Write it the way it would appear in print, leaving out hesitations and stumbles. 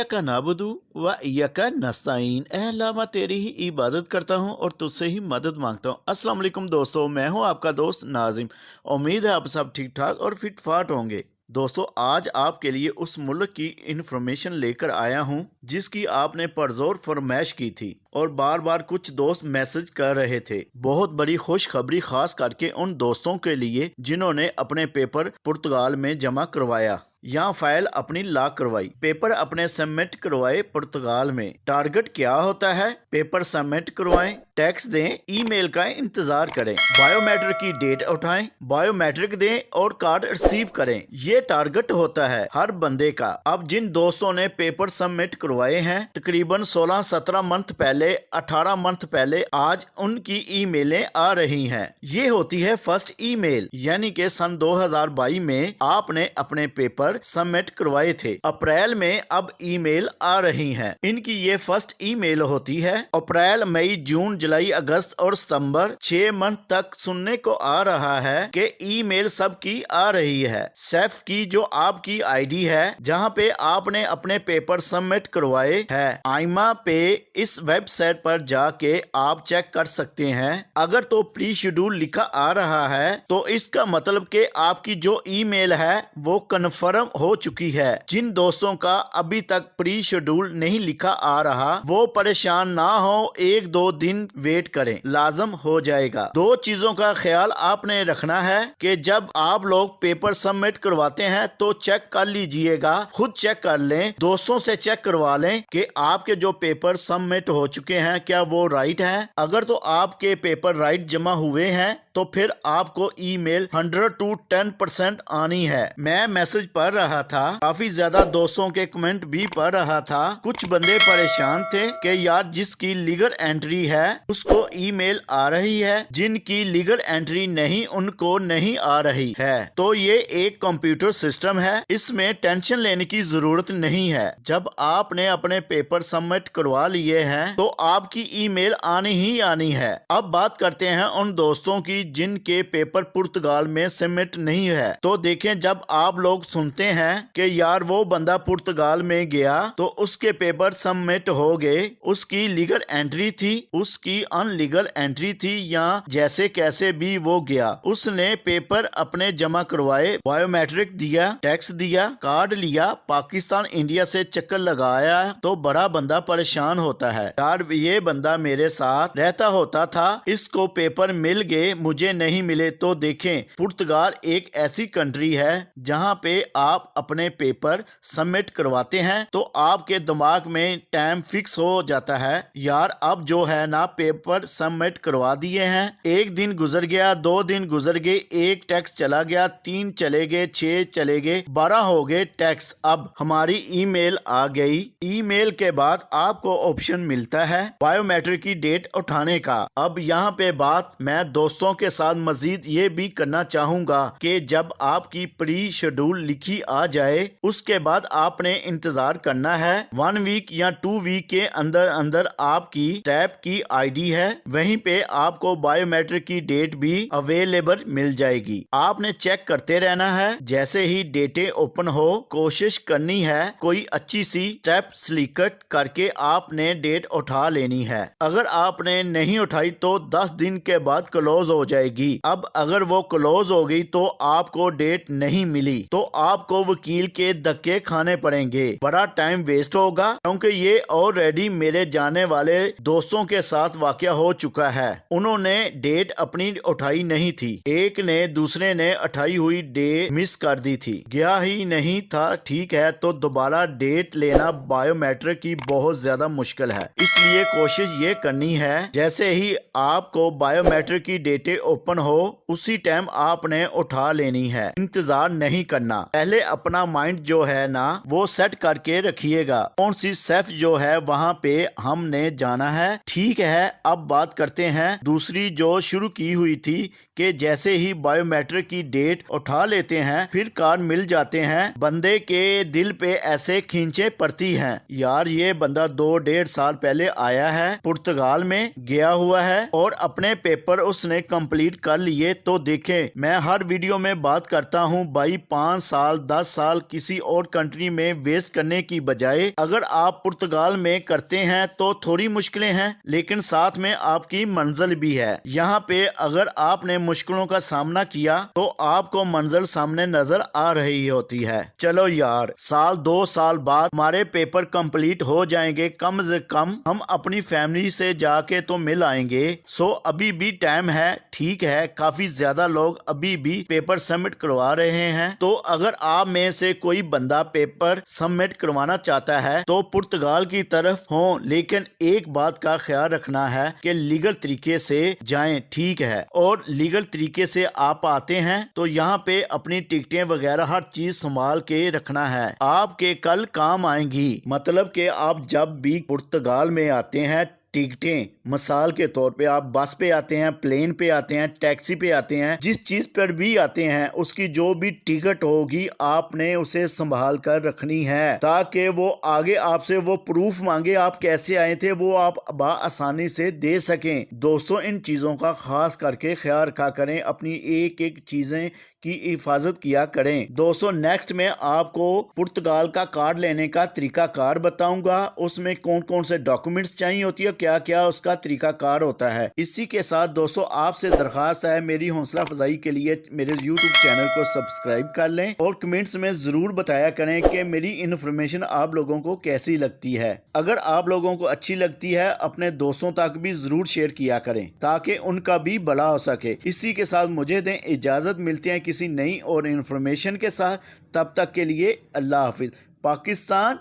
इय्याका नाबुदु व इय्याका नस्ताईन। ए अल्लाह, मैं तेरी ही इबादत करता हूँ और तुझसे ही मदद मांगता हूँ। अस्सलाम वालेकुम दोस्तों, मैं हूँ आपका दोस्त नाजिम। उम्मीद है आप सब ठीक ठाक और फिट फाट होंगे। दोस्तों, आज आपके लिए उस मुल्क की इंफॉर्मेशन लेकर आया हूँ जिसकी आपने परजोर फरमाइश की थी और बार बार कुछ दोस्त मैसेज कर रहे थे। बहुत बड़ी खुशखबरी खास करके उन दोस्तों के लिए जिन्होंने अपने पेपर पुर्तगाल में जमा करवाया, यहाँ फाइल अपनी लॉक करवाई, पेपर अपने सबमिट करवाए पुर्तगाल में। टारगेट क्या होता है? पेपर सबमिट करवाएं, टैक्स दें, ईमेल का इंतजार करें, बायोमेट्रिक की डेट उठाएं, बायोमेट्रिक दें और कार्ड रिसीव करें। ये टारगेट होता है हर बंदे का। अब जिन दोस्तों ने पेपर सबमिट करवाए हैं तकरीबन 16-17 मंथ पहले, 18 मंथ पहले, आज उनकी ईमेलें आ रही हैं। ये होती है फर्स्ट ईमेल, यानी कि सन 2022 में आपने अपने पेपर सबमिट करवाए थे। अप्रैल में अब ईमेल आ रही हैं। इनकी ये फर्स्ट ईमेल होती है। अप्रैल, मई, जून, जुलाई, अगस्त और सितंबर 6 मंथ तक सुनने को आ रहा है कि ईमेल सबकी आ रही है। सेफ की जो आपकी आईडी है जहां पे आपने अपने पेपर सबमिट करवाए है, आईमा पे, इस वेबसाइट पर जाके आप चेक कर सकते हैं। अगर तो प्री शेड्यूल लिखा आ रहा है तो इसका मतलब कि आपकी जो ईमेल है वो कन्फर्म हो चुकी है। जिन दोस्तों का अभी तक प्री शेड्यूल नहीं लिखा आ रहा वो परेशान ना हो, 1-2 दिन वेट करें, लाजम हो जाएगा। 2 चीजों का ख्याल आपने रखना है कि जब आप लोग पेपर सबमिट करवाते हैं तो चेक कर लीजिएगा, खुद चेक कर लें, दोस्तों से चेक करवा लें कि आपके जो पेपर सबमिट हो चुके हैं क्या वो राइट है। अगर तो आपके पेपर राइट जमा हुए हैं तो फिर आपको ईमेल 100 to 10% आनी है। मैं मैसेज पढ़ रहा था, काफी ज्यादा दोस्तों के कमेंट भी पढ़ रहा था। कुछ बंदे परेशान थे कि यार जिसकी लीगल एंट्री है उसको ईमेल आ रही है, जिनकी लीगल एंट्री नहीं उनको नहीं आ रही है। तो ये एक कंप्यूटर सिस्टम है, इसमें टेंशन लेने की जरूरत नहीं है। जब आपने अपने पेपर सबमिट करवा लिए हैं तो आपकी ईमेल आनी ही आनी है। अब बात करते हैं उन दोस्तों की जिनके पेपर पुर्तगाल में सबमिट नहीं है। तो देखें, जब आप लोग सुनते हैं कि यार वो बंदा पुर्तगाल में गया तो उसके पेपर सबमिट हो गए, उसकी लीगल एंट्री थी, उसकी अनलीगल एंट्री थी, या जैसे कैसे भी वो गया, उसने पेपर अपने जमा करवाए, बायोमेट्रिक दिया, टैक्स दिया, कार्ड लिया, पाकिस्तान इंडिया से चक्कर लगाया, तो बड़ा बंदा परेशान होता है। यार ये बंदा मेरे साथ रहता होता था, इसको पेपर मिल गए, मुझे नहीं मिले। तो देखें, पुर्तगाल एक ऐसी कंट्री है जहां पे आप अपने पेपर सबमिट करवाते हैं तो आपके दिमाग में टाइम फिक्स हो जाता है, यार अब जो है ना पेपर सबमिट करवा दिए हैं, 1 दिन गुजर गया, 2 दिन गुजर गए, 1 टैक्स चला गया, 3 चले गए, 6 चले गए, 12 हो गए टैक्स। अब हमारी ईमेल आ गई। ईमेल के बाद आपको ऑप्शन मिलता है बायोमेट्रिक की डेट उठाने का। अब यहाँ पे बात मैं दोस्तों के साथ मजीद ये भी करना चाहूंगा कि जब आपकी प्री शेड्यूल लिखी आ जाए उसके बाद आपने इंतजार करना है। 1 वीक या 2 वीक के अंदर अंदर आपकी टैप की आईडी है, वहीं पे आपको बायोमेट्रिक की डेट भी अवेलेबल मिल जाएगी। आपने चेक करते रहना है, जैसे ही डेटें ओपन हो कोशिश करनी है कोई अच्छी सी टैप सिलेक्ट करके आपने डेट उठा लेनी है। अगर आपने नहीं उठाई तो 10 दिन के बाद क्लोज हो जाएगी। अब अगर वो क्लोज हो गई तो आपको डेट नहीं मिली तो आपको वकील के धक्के खाने पड़ेंगे, बड़ा टाइम वेस्ट होगा, क्योंकि ये ऑलरेडी मेरे जाने वाले दोस्तों के साथ वाकया हो चुका है। उन्होंने डेट अपनी उठाई नहीं थी, एक ने दूसरे ने उठाई हुई डेट मिस कर दी थी, गया ही नहीं था, ठीक है, तो दोबारा डेट लेना बायोमेट्रिक की बहुत ज्यादा मुश्किल है। इसलिए कोशिश ये करनी है जैसे ही आपको बायोमेट्रिक की डेटें ओपन हो उसी टाइम आपने उठा लेनी है, इंतजार नहीं करना। पहले अपना माइंड जो है ना वो सेट करके रखिएगा, कौन सी सेफ जो है वहां पे हमने जाना है, ठीक है। अब बात करते हैं दूसरी जो शुरू की हुई थी कि जैसे ही बायोमेट्रिक की डेट उठा लेते हैं फिर कार मिल जाते हैं, बंदे के दिल पे ऐसे खींचे पड़ती हैं। यार ये बंदा 2-1.5 साल पहले आया है, पुर्तगाल में गया हुआ है और अपने पेपर उसने कंप्लीट कर लिए। तो देखें, मैं हर वीडियो में बात करता हूँ भाई 5 साल 10 साल किसी और कंट्री में वेस्ट करने की बजाय अगर आप पुर्तगाल में करते हैं तो थोड़ी मुश्किलें हैं लेकिन साथ में आपकी मंजिल भी है। यहाँ पे अगर आपने मुश्किलों का सामना किया तो आपको मंजिल सामने नजर आ रही होती है। चलो यार, 1-2 साल बाद हमारे पेपर कंप्लीट हो जाएंगे, कम से कम हम अपनी फैमिली से जाके तो मिल आएंगे। सो अभी भी टाइम है, ठीक है, काफी ज्यादा लोग अभी भी पेपर सबमिट करवा रहे हैं। तो अगर आप में से कोई बंदा पेपर सबमिट करवाना चाहता है तो पुर्तगाल की तरफ हो, लेकिन एक बात का ख्याल रखना है कि लीगल तरीके से जाएं, ठीक है। और लीगल तरीके से आप आते हैं तो यहाँ पे अपनी टिकटें वगैरह हर चीज संभाल के रखना है, आपके कल काम आएंगी। मतलब कि आप जब भी पुर्तगाल में आते हैं, टिकटें मिसाल के तौर पे आप बस पे आते हैं, प्लेन पे आते हैं, टैक्सी पे आते हैं, जिस चीज पर भी आते हैं उसकी जो भी टिकट होगी आपने उसे संभाल कर रखनी है ताकि वो आगे आपसे वो प्रूफ मांगे आप कैसे आए थे वो आप आसानी से दे सकें। दोस्तों, इन चीजों का खास करके ख्याल रखा करें, अपनी एक एक चीजें की हिफाजत किया करें। दोस्तों, नेक्स्ट में आपको पुर्तगाल का कार्ड लेने का तरीका कार बताऊंगा, उसमें कौन कौन से डॉक्यूमेंट्स चाहिए होती है, क्या क्या उसका तरीका कार होता है। इसी के साथ दोस्तों आपसे दरखास्त है, मेरी हौसला अफजाई के लिए मेरे YouTube चैनल को सब्सक्राइब कर लें और कमेंट्स में जरूर बताया करें कि मेरी इन्फॉर्मेशन आप लोगों को कैसी लगती है। अगर आप लोगों को अच्छी लगती है अपने दोस्तों तक भी जरूर शेयर किया करें ताकि उनका भी भला हो सके। इसी के साथ मुझे दें इजाजत, मिलते हैं किसी नई और इन्फॉर्मेशन के साथ। तब तक के लिए अल्लाह हाफिज। पाकिस्तान